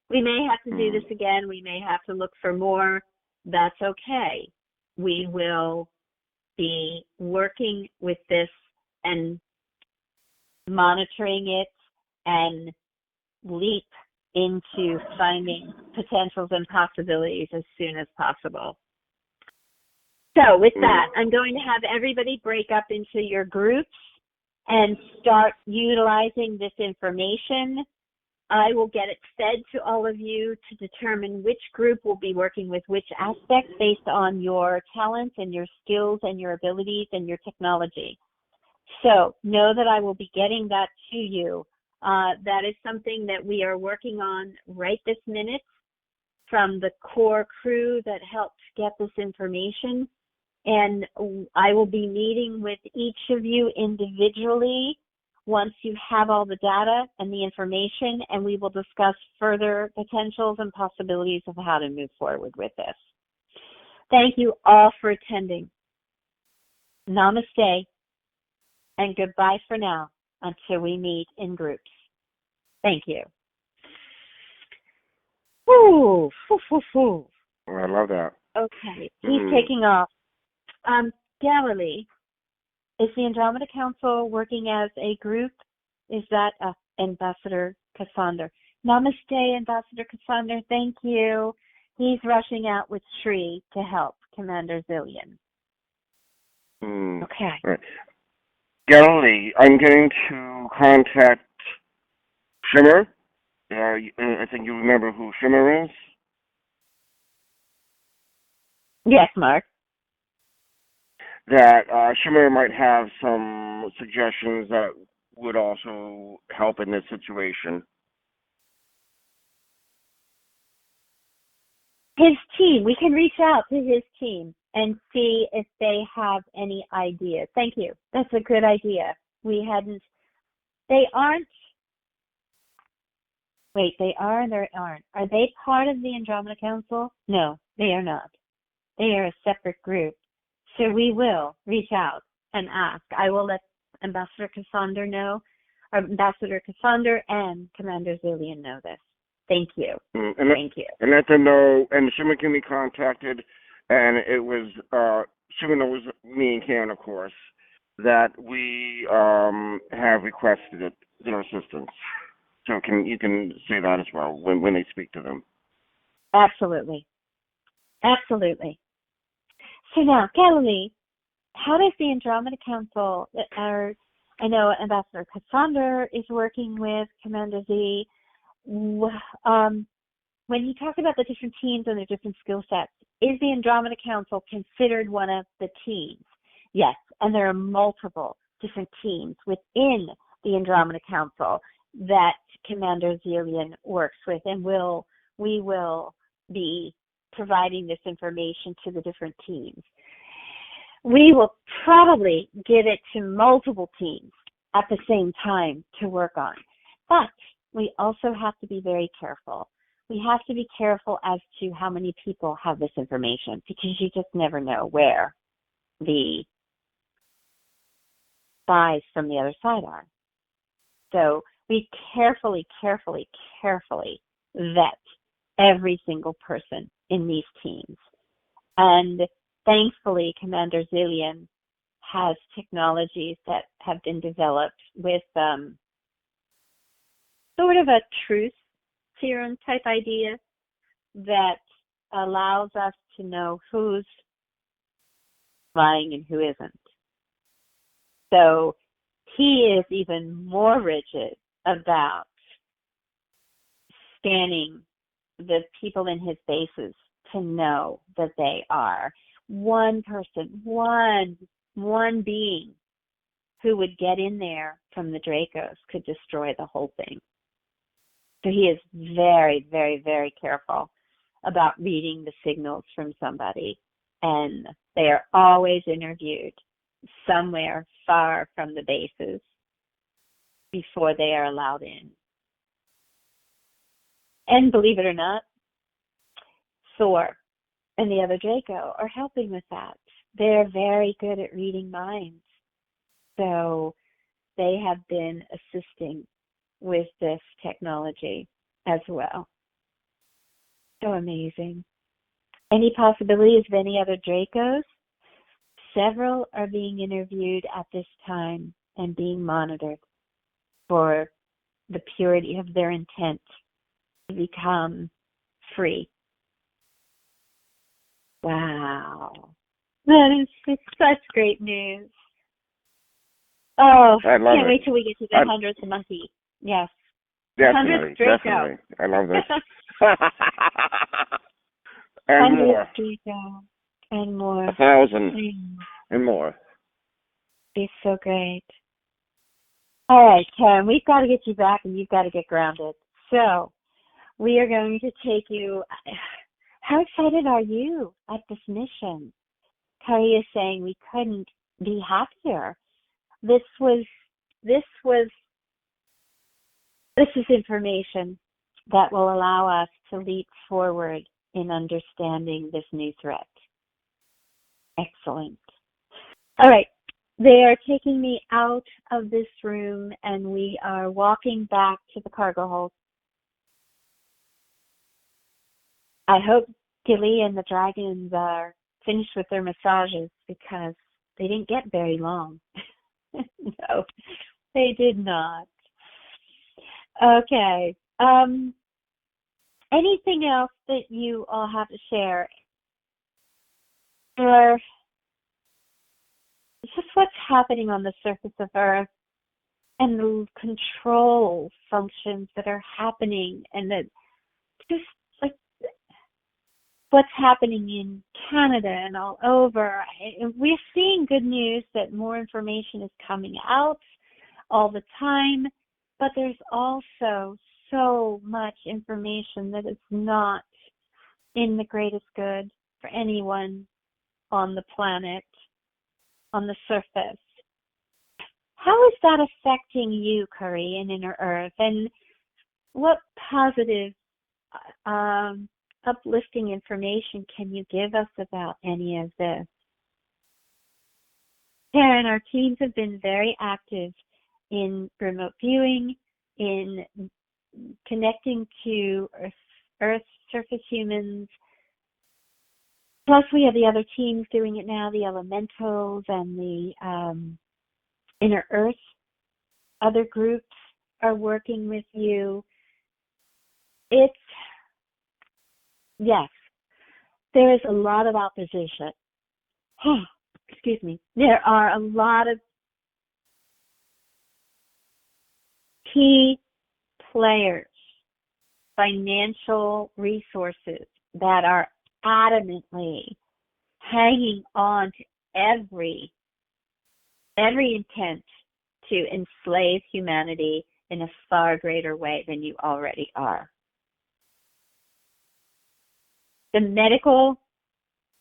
We may have to do this again. We may have to look for more. That's okay. We will be working with this and monitoring it and leap into finding potentials and possibilities as soon as possible. So with that, I'm going to have everybody break up into your groups and start utilizing this information. I will get it fed to all of you to determine which group will be working with which aspect based on your talents and your skills and your abilities and your technology. So know that I will be getting that to you. That is something that we are working on right this minute from the core crew that helped get this information. And I will be meeting with each of you individually once you have all the data and the information, and we will discuss further potentials and possibilities of how to move forward with this. Thank you all for attending. Namaste, and goodbye for now until we meet in groups. Thank you. Woo, foo, foo, foo. I love that. Okay, he's taking off. Galilee, is the Andromeda Council working as a group? Is that Ambassador Cassander? Namaste, Ambassador Cassander. Thank you. He's rushing out with Shri to help Commander Zillion. Okay. Right. Galilee, I'm going to contact Shimmer. I think you remember who Shimmer is? Yes, Mark. That Shimmer might have some suggestions that would also help in this situation. His team. We can reach out to his team and see if they have any ideas. Thank you. That's a good idea. They aren't. Wait, they are and they aren't. Are they part of the Andromeda Council? No, they are not. They are a separate group. So we will reach out and ask. I will let Ambassador Cassander know, or Ambassador Cassander and Commander Zillion know this. Thank you. Thank you. And let them know, and Shimmer can be contacted, and it was, Shimmer knows me and Karen, of course, that we have requested their assistance. So you can say that as well when they speak to them. Absolutely. Absolutely. So now, Galilee, how does the Andromeda Council, I know Ambassador Cassander is working with Commander Z. When you talk about the different teams and their different skill sets, is the Andromeda Council considered one of the teams? Yes, and there are multiple different teams within the Andromeda Council that Commander Zillion works with, and we will be providing this information to the different teams. We will probably give it to multiple teams at the same time to work on. But we also have to be very careful. We have to be careful as to how many people have this information, because you just never know where the spies from the other side are. So we carefully vet every single person in these teams. And thankfully, Commander Zillion has technologies that have been developed with sort of a truth serum type idea that allows us to know who's lying and who isn't. So he is even more rigid about scanning the people in his bases to know that they are one person, one being who would get in there from the Dracos could destroy the whole thing. So he is very, very, very careful about reading the signals from somebody, and they are always interviewed somewhere far from the bases before they are allowed in. And believe it or not, Thor and the other Draco are helping with that. They're very good at reading minds. So they have been assisting with this technology as well. So amazing. Any possibilities of any other Dracos? Several are being interviewed at this time and being monitored for the purity of their intent to become free. Wow. That is just such great news. Oh, I love can't it. wait till we get to the 100th monkey. Yes. Definitely, 100th Draco. definitely. I love this. And 100th more. Draco. And more. 1,000 and more. It's so great. All right, Karen, we've got to get you back and you've got to get grounded. So we are going to take you. How excited are you at this mission? Kari is saying we couldn't be happier. This is information that will allow us to leap forward in understanding this new threat. Excellent. All right. They are taking me out of this room and we are walking back to the cargo hold. I hope Gilly and the dragons are finished with their massages because they didn't get very long. No, they did not. Okay. Anything else that you all have to share? Or just what's happening on the surface of Earth and the control functions that are happening and that just like what's happening in Canada and all over. We're seeing good news that more information is coming out all the time, but there's also so much information that is not in the greatest good for anyone on the planet, on the surface. How is that affecting you, Kari, and Inner Earth? And what positive, uplifting information can you give us about any of this? Karen, our teams have been very active in remote viewing, in connecting to Earth surface humans. Plus, we have the other teams doing it now, the elementals and the Inner Earth. Other groups are working with you. Yes, there is a lot of opposition. Excuse me. There are a lot of key players, financial resources that are adamantly hanging on to every intent to enslave humanity in a far greater way than you already are. The medical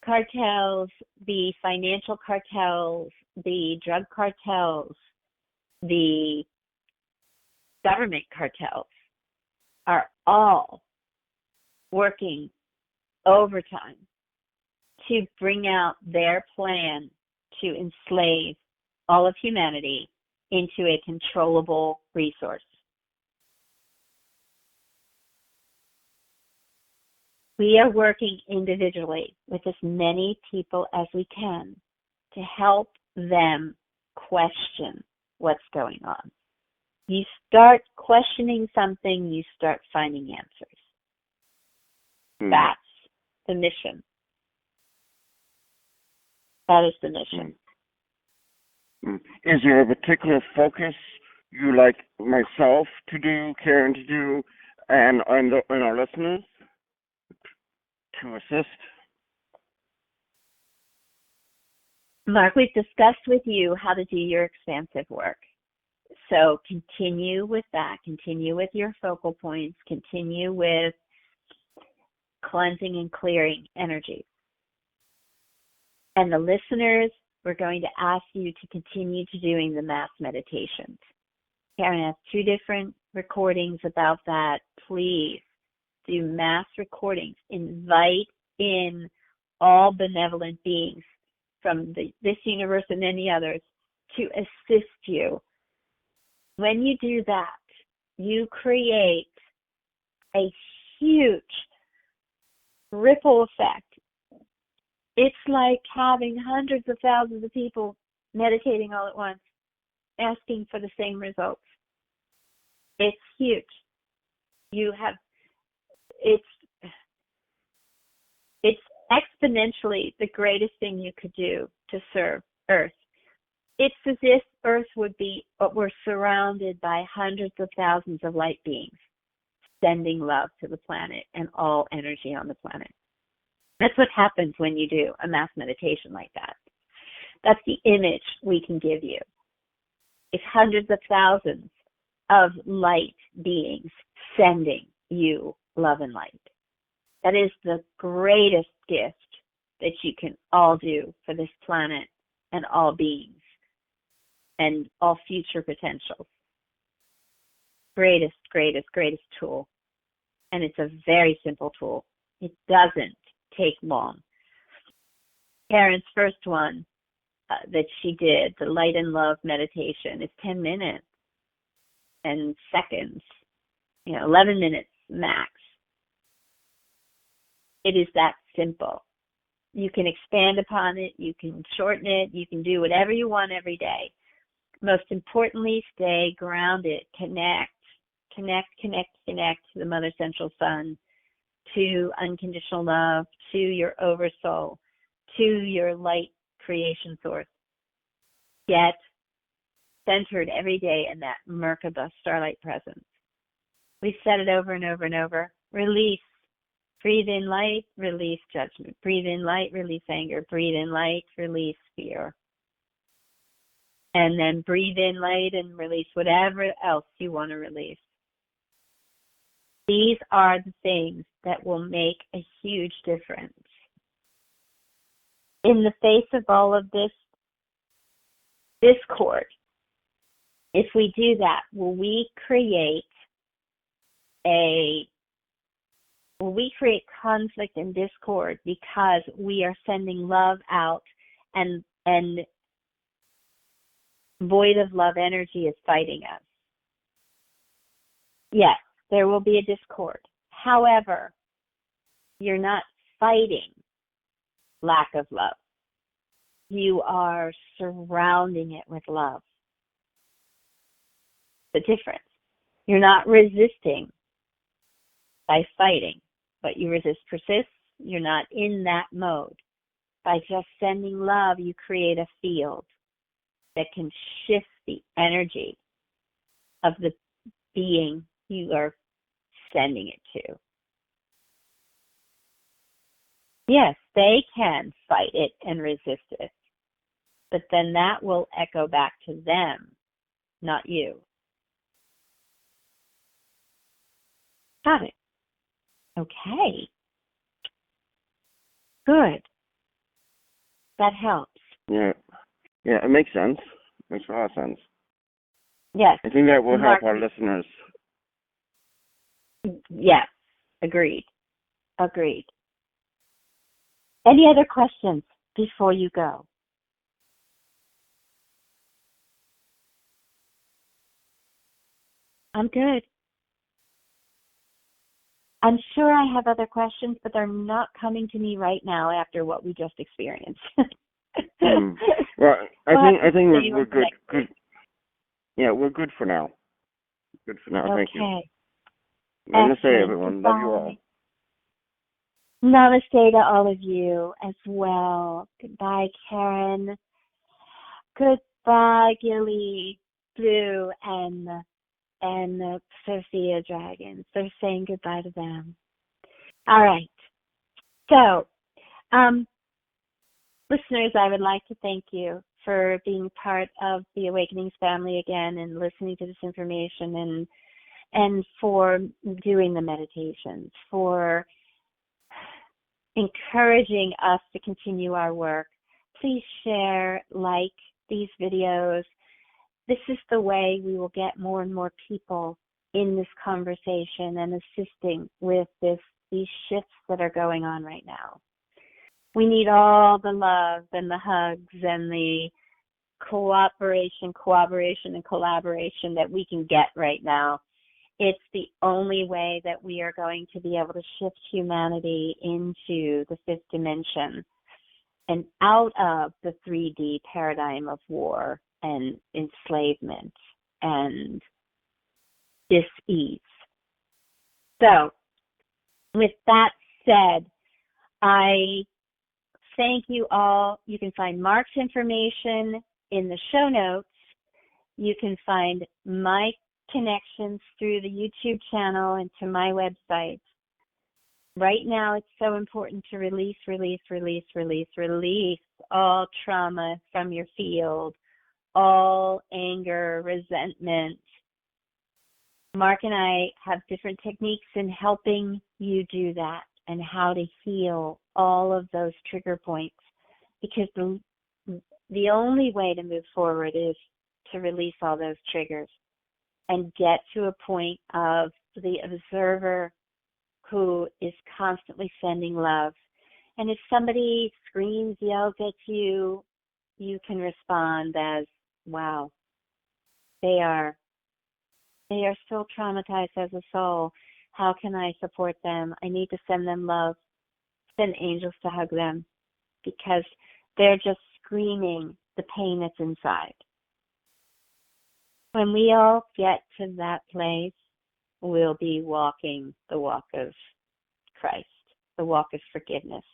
cartels, the financial cartels, the drug cartels, the government cartels are all working overtime to bring out their plan to enslave all of humanity into a controllable resource. We are working individually with as many people as we can to help them question what's going on. You start questioning something, you start finding answers. That's the mission. That is the mission. Is there a particular focus you like myself to do, Karen to do, and our listeners to assist? Mark, we've discussed with you how to do your expansive work. So continue with that. Continue with your focal points. Continue with cleansing and clearing energy. And the listeners, we're going to ask you to continue to doing the mass meditations. Karen has 2 different recordings about that. Please do mass recordings. Invite in all benevolent beings from this universe and any others to assist you. When you do that, you create a huge ripple effect. It's like having hundreds of thousands of people meditating all at once, asking for the same results. It's huge. It's exponentially the greatest thing you could do to serve Earth. It's as if Earth would be, we're surrounded by hundreds of thousands of light beings sending love to the planet and all energy on the planet. That's what happens when you do a mass meditation like that. That's the image we can give you. It's hundreds of thousands of light beings sending you love and light. That is the greatest gift that you can all do for this planet and all beings and all future potentials. Greatest tool. And it's a very simple tool. It doesn't take long. Karen's first one that she did, the light and love meditation, is 10 minutes and seconds, 11 minutes max. It is that simple. You can expand upon it. You can shorten it. You can do whatever you want every day. Most importantly, stay grounded. Connect to the Mother Central Sun, to unconditional love, to your oversoul, to your light creation source. Get centered every day in that Merkaba starlight presence. We said it over and over and over. Release. Breathe in light, release judgment. Breathe in light, release anger. Breathe in light, release fear. And then breathe in light and release whatever else you want to release. These are the things that will make a huge difference. In the face of all of this discord, if we do that, will we create conflict and discord because we are sending love out and void of love energy is fighting us? Yes, there will be a discord. However, you're not fighting lack of love. You are surrounding it with love. The difference. You're not resisting by fighting, but you resist persists. You're not in that mode. By just sending love, you create a field that can shift the energy of the being you are sending it to. Yes, they can fight it and resist it, but then that will echo back to them, not you. Got it. Okay. Good. That helps. Yeah, it makes sense. Makes a lot of sense. Yes. I think that will help our listeners. Yes. Agreed. Any other questions before you go? I'm good. I'm sure I have other questions, but they're not coming to me right now after what we just experienced. Well, I think we're good. Good. Yeah, we're good for now. Good for now. Okay. Thank you. Namaste, everyone. Goodbye. Love you all. Namaste to all of you as well. Goodbye, Karen. Goodbye, Gilly, Blue, and Sophia Dragons. They're saying goodbye to them. All right. So, listeners, I would like to thank you for being part of the Awakenings family again and listening to this information and for doing the meditations, for encouraging us to continue our work, please share, like these videos. This is the way we will get more and more people in this conversation and assisting with these shifts that are going on right now. We need all the love and the hugs and the cooperation, and collaboration that we can get right now. It's the only way that we are going to be able to shift humanity into the fifth dimension and out of the 3D paradigm of war and enslavement and dis-ease. So, with that said, I thank you all. You can find Mark's information in the show notes. You can find my connections through the YouTube channel and to my website. Right now, it's so important to release all trauma from your field, all anger, resentment. Mark and I have different techniques in helping you do that and how to heal all of those trigger points, because the only way to move forward is to release all those triggers and get to a point of the observer who is constantly sending love. And if somebody screams, yells at you, you can respond as, wow, they are still traumatized as a soul. How can I support them? I need to send them love, send angels to hug them, because they're just screaming the pain that's inside. When we all get to that place, we'll be walking the walk of Christ, the walk of forgiveness,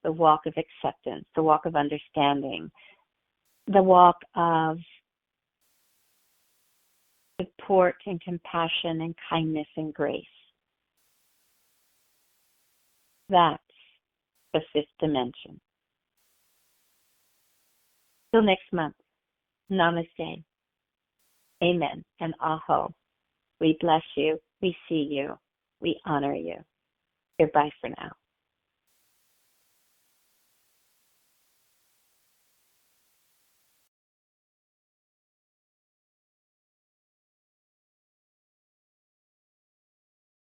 the walk of acceptance, the walk of understanding, the walk of support and compassion and kindness and grace. That's the fifth dimension. Till next month, namaste. Amen and aho. We bless you. We see you. We honor you. Goodbye for now.